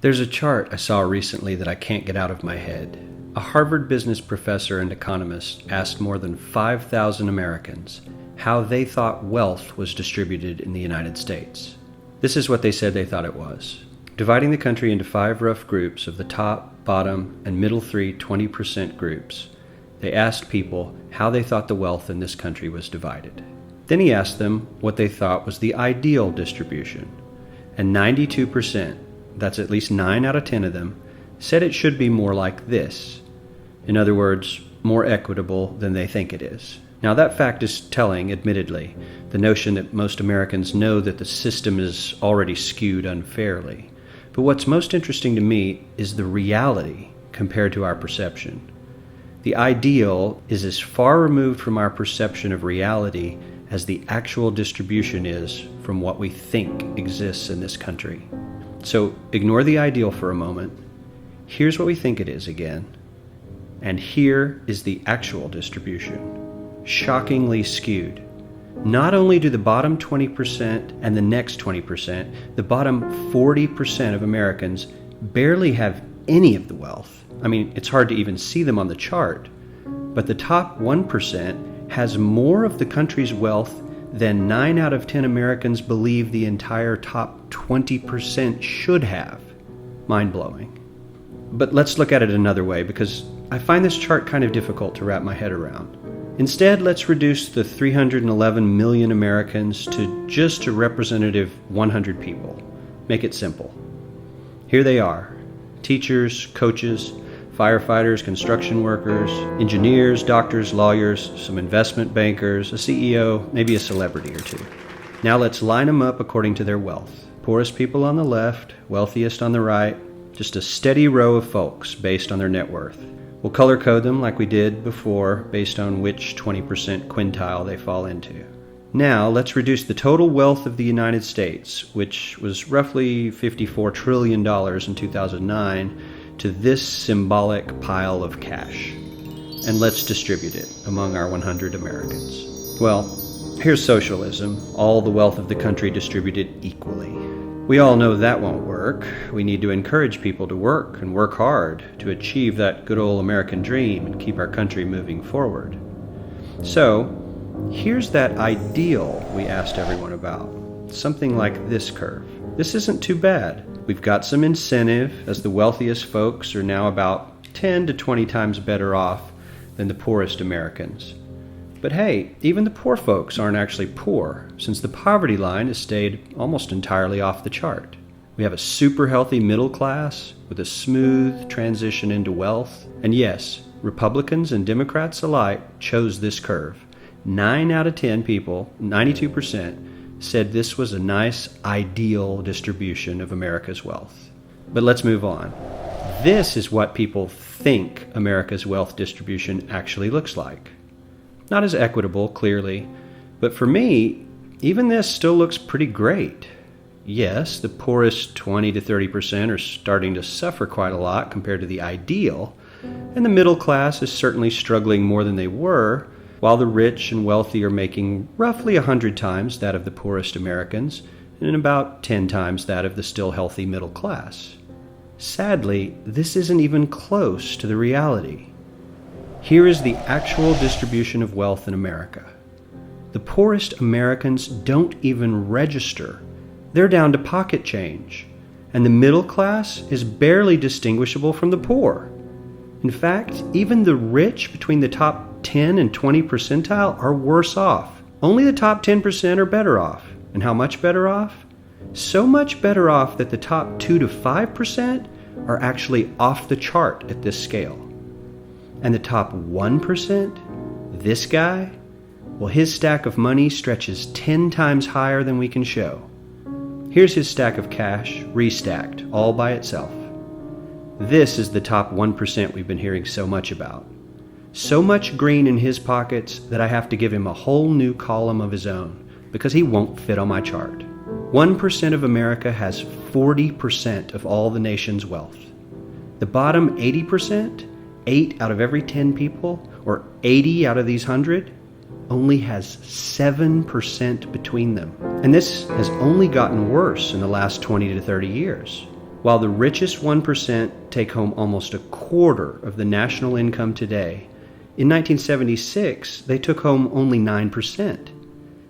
There's a chart I saw recently that I can't get out of my head. A Harvard business professor and economist asked more than 5,000 Americans how they thought wealth was distributed in the United States. This is what they said they thought it was. Dividing the country into 5 rough groups of the top, bottom, and middle 3 20% groups, they asked people how they thought the wealth in this country was divided. Then he asked them what they thought was the ideal distribution. And 92%, that's at least 9 out of 10 of them, said it should be more like this. In other words, more equitable than they think it is. Now that fact is telling, admittedly, the notion that most Americans know that the system is already skewed unfairly. But what's most interesting to me is the reality compared to our perception. The ideal is as far removed from our perception of reality as the actual distribution is from what we think exists in this country. So ignore the ideal for a moment. Here's what we think it is again. And here is the actual distribution. Shockingly skewed. Not only do the bottom 20% and the next 20%, the bottom 40% of Americans barely have any of the wealth. I mean, it's hard to even see them on the chart. But the top 1% has more of the country's wealth than 9 out of 10 Americans believe the entire top 20% should have. Mind-blowing. But let's look at it another way, because I find this chart kind of difficult to wrap my head around. Instead, let's reduce the 311 million Americans to just a representative 100 people. Make it simple. Here they are: teachers, coaches, firefighters, construction workers, engineers, doctors, lawyers, some investment bankers, a CEO, maybe a celebrity or two. Now let's line them up according to their wealth. Poorest people on the left, wealthiest on the right, just a steady row of folks based on their net worth. We'll color code them like we did before based on which 20% quintile they fall into. Now let's reduce the total wealth of the United States, which was roughly $54 trillion in 2009, to this symbolic pile of cash. And let's distribute it among our 100 Americans. Well, here's socialism, all the wealth of the country distributed equally. We all know that won't work. We need to encourage people to work and work hard to achieve that good old American dream and keep our country moving forward. So, here's that ideal we asked everyone about. Something like this curve. This isn't too bad. We've got some incentive, as the wealthiest folks are now about 10 to 20 times better off than the poorest Americans. But hey, even the poor folks aren't actually poor, since the poverty line has stayed almost entirely off the chart. We have a super healthy middle class with a smooth transition into wealth. And yes, Republicans and Democrats alike chose this curve. 9 out of 10 people, 92%, said this was a nice, ideal distribution of America's wealth. But let's move on. This is what people think America's wealth distribution actually looks like. Not as equitable, clearly, but for me, even this still looks pretty great. Yes, the poorest 20 to 30% are starting to suffer quite a lot compared to the ideal, and the middle class is certainly struggling more than they were, while the rich and wealthy are making roughly 100 times that of the poorest Americans, and about 10 times that of the still healthy middle class. Sadly, this isn't even close to the reality. Here is the actual distribution of wealth in America. The poorest Americans don't even register. They're down to pocket change, and the middle class is barely distinguishable from the poor. In fact, even the rich between the top 10 and 20 percentile are worse off. Only the top 10% are better off. And how much better off? So much better off that the top 2 to 5% are actually off the chart at this scale. And the top 1%, this guy, well, his stack of money stretches 10 times higher than we can show. Here's his stack of cash, restacked, all by itself. This is the top 1% we've been hearing so much about. So much green in his pockets that I have to give him a whole new column of his own, because he won't fit on my chart. 1% of America has 40% of all the nation's wealth. The bottom 80%, 8 out of every 10 people, or 80 out of these 100, only has 7% between them. And this has only gotten worse in the last 20 to 30 years. While the richest 1% take home almost a quarter of the national income today, in 1976 they took home only 9%,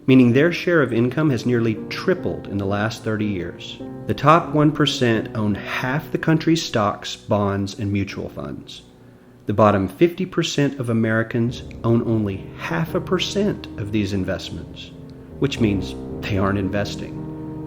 meaning their share of income has nearly tripled in the last 30 years. The top 1% own half the country's stocks, bonds, and mutual funds. The bottom 50% of Americans own only 0.5% of these investments, which means they aren't investing.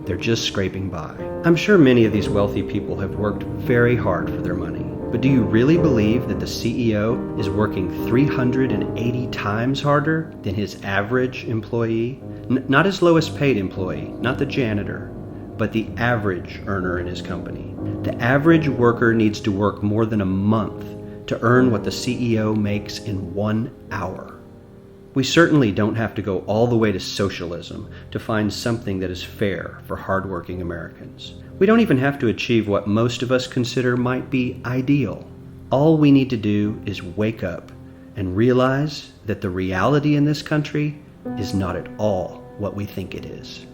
They're just scraping by. I'm sure many of these wealthy people have worked very hard for their money, but do you really believe that the CEO is working 380 times harder than his average employee? Not his lowest paid employee, not the janitor, but the average earner in his company. The average worker needs to work more than a month to earn what the CEO makes in 1 hour. We certainly don't have to go all the way to socialism to find something that is fair for hardworking Americans. We don't even have to achieve what most of us consider might be ideal. All we need to do is wake up and realize that the reality in this country is not at all what we think it is.